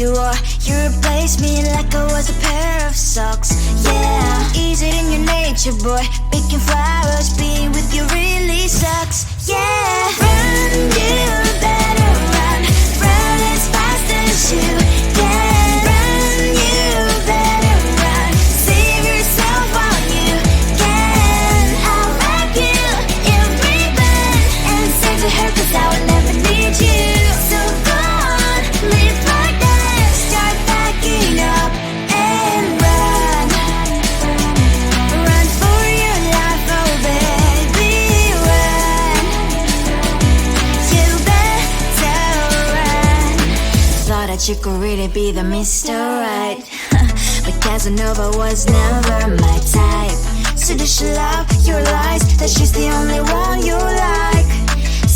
you wore. You replaced me like I was a pair of socks. Yeah, is it in your nature, boy? Picking flowers, being with you really sucks. Yeah, run, you better run. Run as fast as you can. Run, you better run. Save yourself while you can. I'll wrap you in ribbon and send to her, 'cause I will never need you. So go on, live like that. Start backing up and run. Run for your life, oh baby, run. You better run. Thought that you could really be the Mr. Right, but Casanova was never my type. So does she love your lies, that she's the only one you like?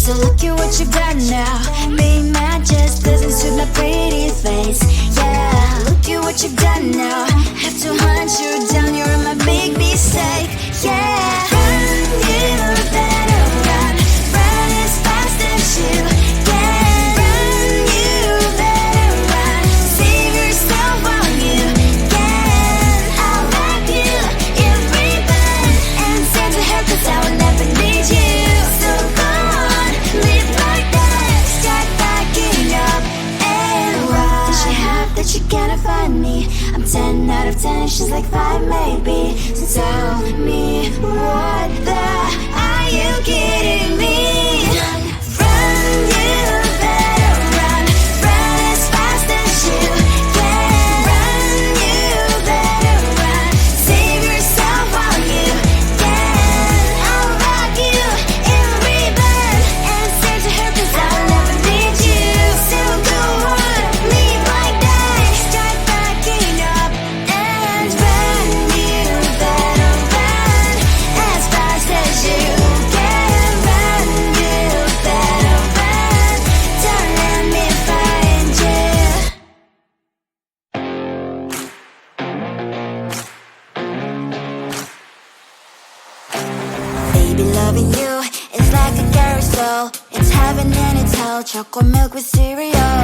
So look at what you've done now. Being mad just doesn't suit my pretty face. Yeah, look at what you've done now. Have to hunt you down, you're my big mistake. Yeah, run, you better run. Run as fast as you can. Run, you better run. Save yourself while you can. I'll wrap you in ribbon and send to her, 'cause I will never need you. So go on, live like that. Start backing up and run. Does she have that you cannot find me? I'm 10 out of 10, she's like 5 maybe. So tell me, what the are you kidding me? Run, you better run. Run as fast as you can. Run, you better run. Save yourself while you can. I'll wrap you in ribbon and send to her, 'cause I will never need you. So go on, live like that. Start backing up and run. You better run as fast as you can. Run, you better run. Don't let me find you. Baby, loving you is like a carousel. It's heaven and it's hell. Chocolate milk with cereal.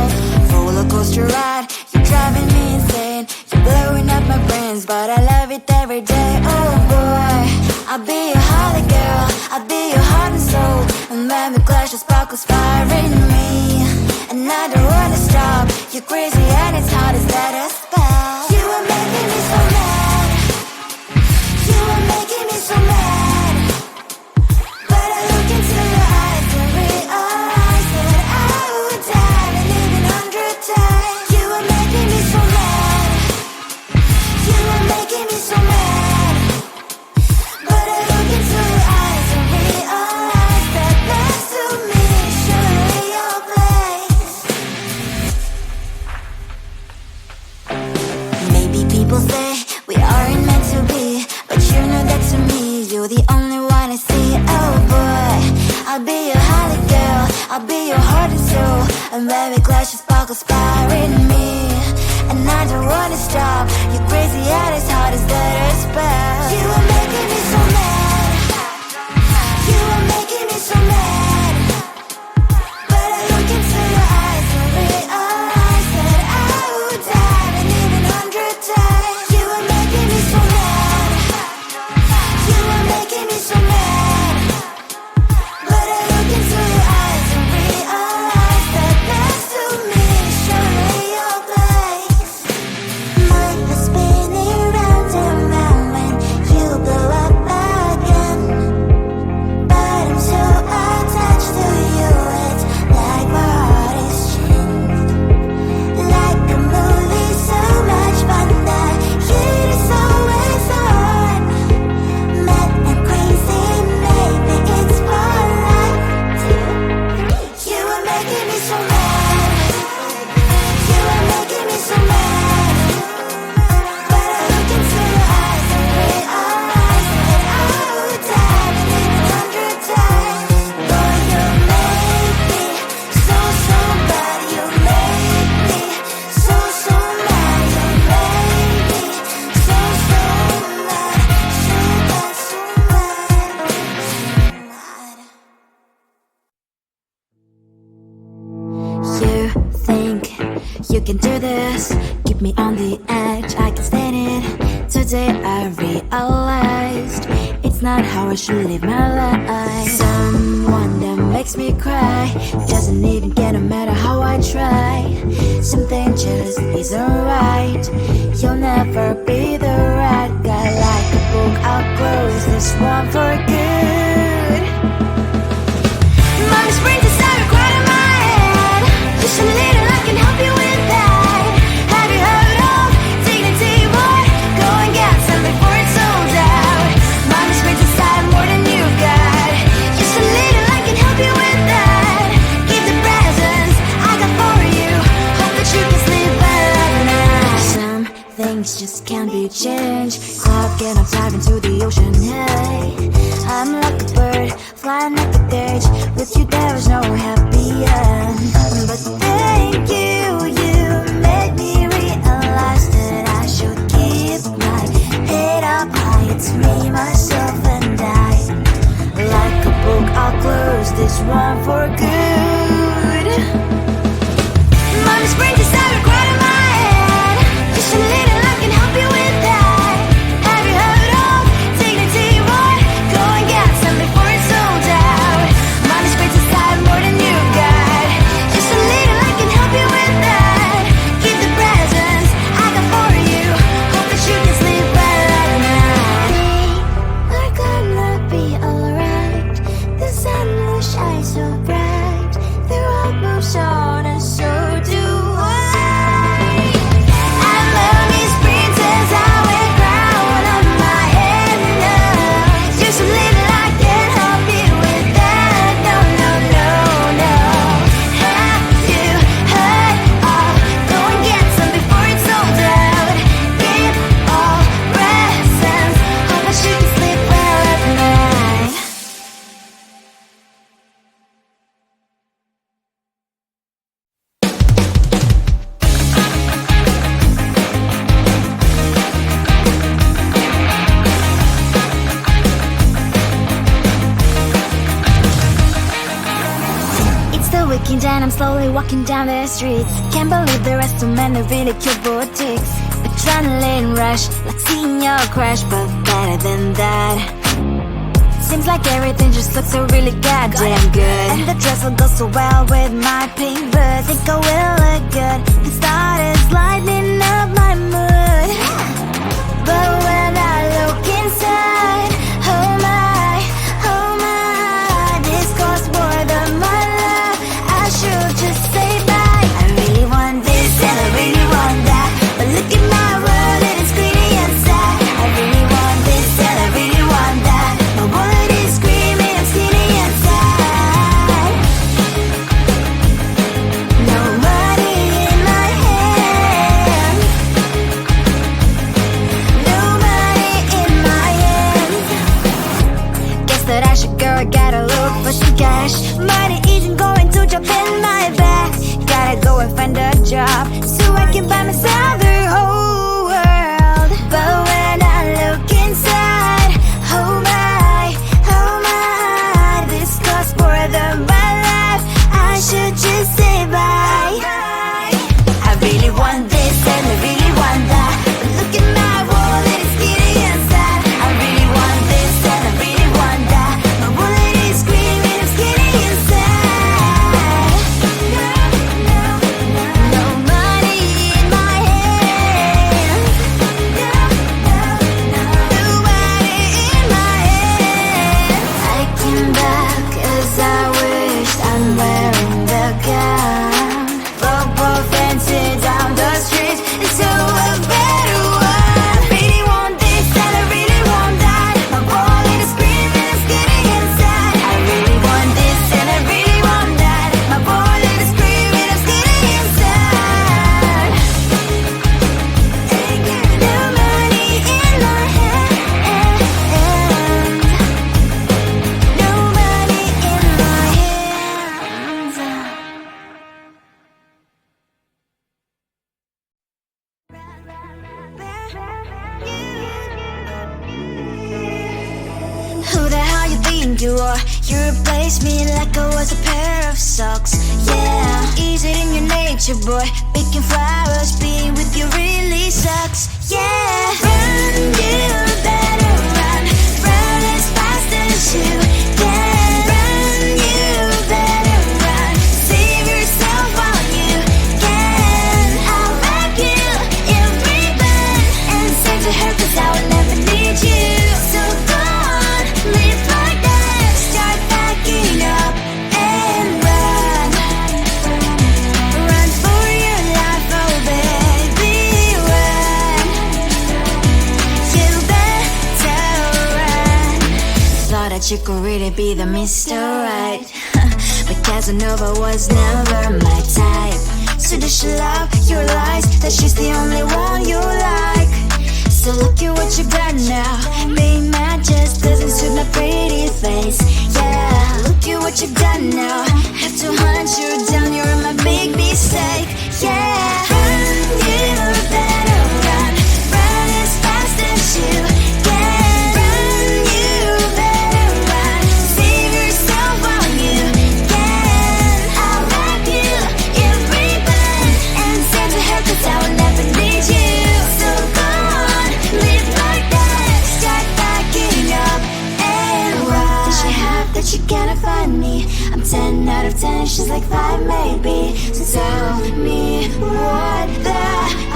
Roller coaster ride. You're driving me insane. You're blowing up my brains, but I love it every day. Oh boy, I'll be your holly girl. I'll be your heart and soul. And when we clash, the sparkles fire in me. And I don't wanna stop. You're crazy and it's hard as that a spell. You are making me so mad. You are making me so mad. But I look into your eyes and realize that I would die and live 100 times. You are making me so mad. You are making me so mad. But I look into your eyes and realize that next to me is surely your place. Maybe people say we aren't meant to be, but you know that to me, you're the only one I see. Oh boy, I'll be your holly girl. I'll be your heart and soul. And when we clash, the sparkles fire in me. And I don't wanna stop. You're crazy and as hard as that a spell. You are making me so mad. You are making me so mad. But I look into your eyes and realize that I would die and live 100 times. You are making me so mad. You are making me so mad. But I look into your eyes and realize that next to me is surely your place. My heart's spinning round and round when you blow up again. But I'm so can do this. Keep me on the edge, I can stand it. Today I realized it's not how I should live my life. Someone that makes me cry doesn't even get no matter how I try. Something just isn't right. You'll never be the right guy. Like a book, I'll close this one for good. Mommy's brains inside right in my head. Listen a little, I can help you with that. Have you heard of dignity, boy? Go and get some before it's sold out. Mommy's brains inside more than you got. Just a little, I can help you with that. Give the presents I got for you. Hope that you can sleep well at night. Some things just can't be changed. Clock and I'm diving into the ocean. Hey, I'm like a bird flying like a cage. With you there is no happy end. But thank you, you made me realize that I should keep my head up high. It's me, myself and I. Like a book, I'll close this one for good. Mommy's brains inside right in my head. Just a little, I can help you with that. Have you heard of dignity, boy? Go and get some before it's sold out. Mommy's brains inside more than you got. Just a little, I can help you with that. Give the presents I got for you. Hope that you can sleep well at night. We're gonna be alright. The sun will shine so bright. The road moves on and so do I. I love these princess, I wear crown on my head now. Just a little, I can help you with that. No, no, no, no. Have you heard of? Go and get some before it's sold out. Give all presents. Hope that you can sleep well at night. It's the weekend and I'm slowly walking down the streets. Can't believe the rest of men are really cute boutiques. Adrenaline rush, like seeing your crush, but better than that. Seems like everything just looks so really goddamn good. And the dress will go so well with my pink boots. Think I will look good. The start is lighting up my mood. But when I look inside, oh my, this costs more than my love. I should just say bye. I really want this and I really want that. But look at my world and it's pretty and sad. I really want this and I really want that. My wallet is screaming, I'm skinny and sad. No money in my hand. No money in my hand. Guess that I should go, I gotta look for some cash. Money isn't going to jump in my bag. Gotta go and find a job so I can buy myself the whole world. But when I look inside, oh my, this costs more than my life. I should just say bye. I really want this and I really want that. But look at my wallet, it's skinny and sad. I really want this and I really want that. My wallet is screaming, I'm skinny and sad. No money in my hand. No money in my hand. I came back 'cause I wished I'm wearing the gown. Bobo fancy down the street into a better one. Really want this and I really want that. My wallet is screaming, I'm skinny inside. I really want this and I really want that. My wallet is screaming, I'm skinny inside. No money in my hand. No money in my hands. Who the hell you think you are? You replaced me like I was a pair of socks. Yeah, Is it in your nature, boy? Picking flowers, being with you really sucks. Yeah, run, you better run. Run as fast as you can. Run, you better run. Save yourself while you can. I'll wrap you in ribbon and send to her 'cause I will never need you. So go on, live like that. Start backing up and run. Run for your life, oh baby, run. You better run. Thought that you could really be the Mr. Right, but Casanova was never my type. So does she love your lies, that she's the only one you like? So look at what you've done now. Being mad just doesn't suit my pretty face. Yeah, look at what you've done now. Have to hunt you down, you're my big mistake. Yeah, run, you better run. Run as fast as you can. Run, you better run. Save yourself while you can. I'll wrap you in ribbon and send to her 'cause I will never need you. So go on, live like that. Start backing up and run. Does she have that she cannot find me? I'm 10 out of 10, she's like 5 maybe. So tell me, what the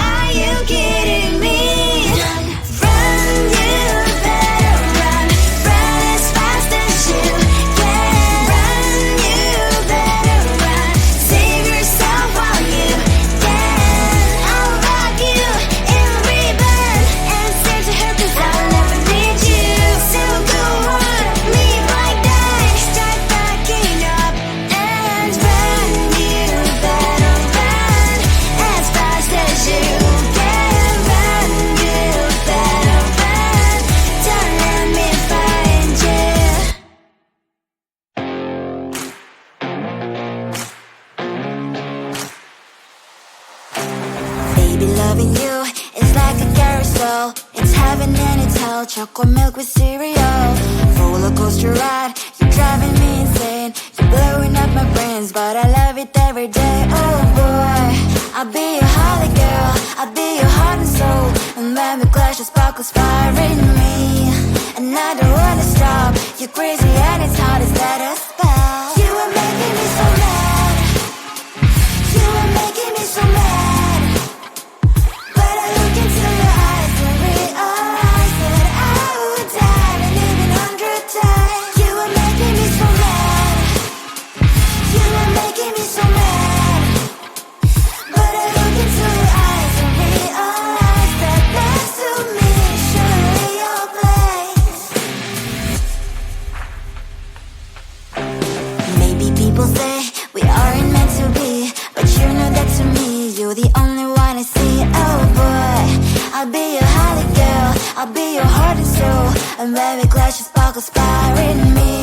are you kidding me? Run, you better run. Run as fast as you can. Run, you better run. Save yourself while you can. I'll wrap you in ribbon and send to her 'cause I'll never need you. So go on, live like that. Start backing up and run. You better run as fast as you can. Run, you better run. Don't let me find you. Baby, loving you is like a carousel. It's heaven and it's hell. Chocolate milk with cereal. Roller coaster ride. You're driving me insane. You're blowing up my brains, but I love it every day. Oh boy, I'll be your holly girl. I'll be your heart and soul. And when we clash, the sparkles fire in me. And I don't wanna stop. You're crazy and it's hard as let us spell. You are making me so mad. You are making me so mad. But I look into your eyes and realize that I would die and even 100 times. You are making me so mad. You are making me so mad. But I look into your eyes and realize that next to me is surely your place. Maybe people say we aren't meant to be, but you know that to me, you're the only one I see. Oh boy, I'll be your holly girl. I'll be your heart and soul. And when we clash, the sparkles fire in me.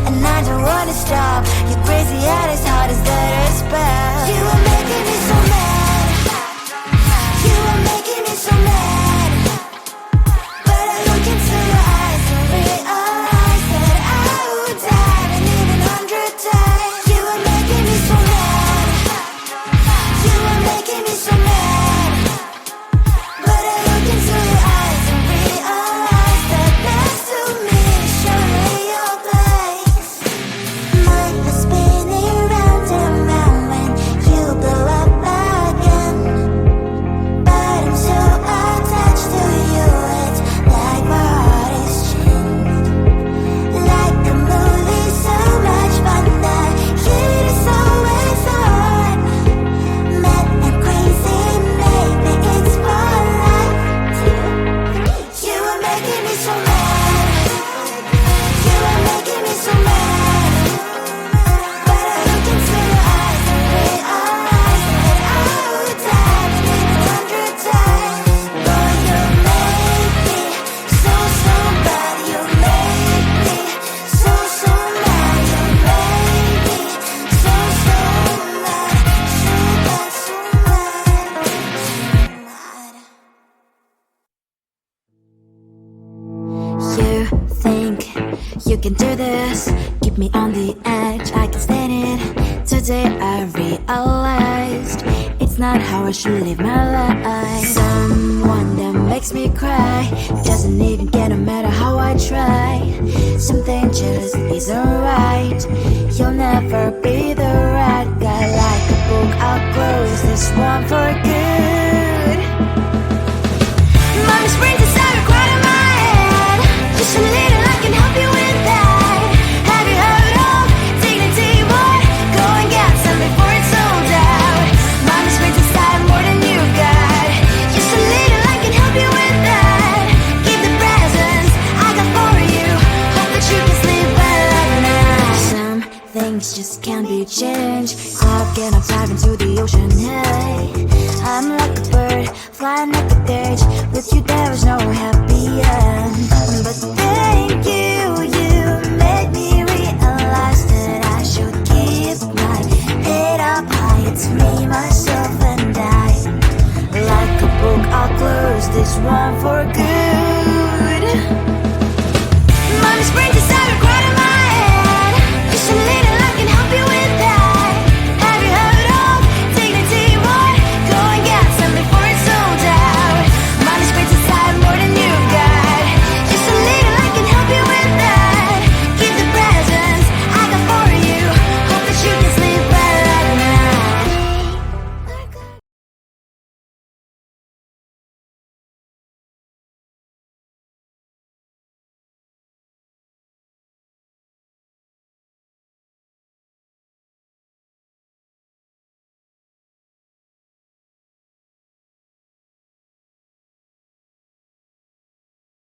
And I don't wanna stop. You're crazy and as hard as let her spell. You are making me so mad. You are making me so mad. But I look into your eyes and realize that I would die and even 100 times. You are making me so mad. You are making me so mad. But I look into your eyes and realize that next to me is surely your place. My heart's spinning round and round when you blow up again. But I'm so attached to you, it's like my heart is chained. Like a movie, so much fun that it is always on. Mad and crazy, maybe it's for life. 2, 3. You are making me so mad. You are making me so mad. But I look into your eyes and realize that I would die and even 100 times. Boy, you make me so, so bad. You make me so, so mad. You make me so, so mad. So bad, so mad, so mad. You think you can do this? Keep me on the edge, I can stand it. day I realized it's not how I should live my life. Someone that makes me cry doesn't even get no matter how I try. Something just isn't right. You'll never be the right guy. Like a book, I'll close this one for good. Mommy springs inside right in my head. Just a little, I can help you with that. Have you heard of dignity, boy? Go and get some before it's sold out. Mommy springs inside more than you got. Just a little, I can help you with that. Give the presents I got for you. Hope that you can sleep well at night. Some things just can't be changed. How can I dive into the ocean? Hey, I'm like a bird flying like a cage. With you there is no happy end. But thank you, you made me realize that I should keep my head up high. It's me, myself and I. Like a book, I'll close this one for good.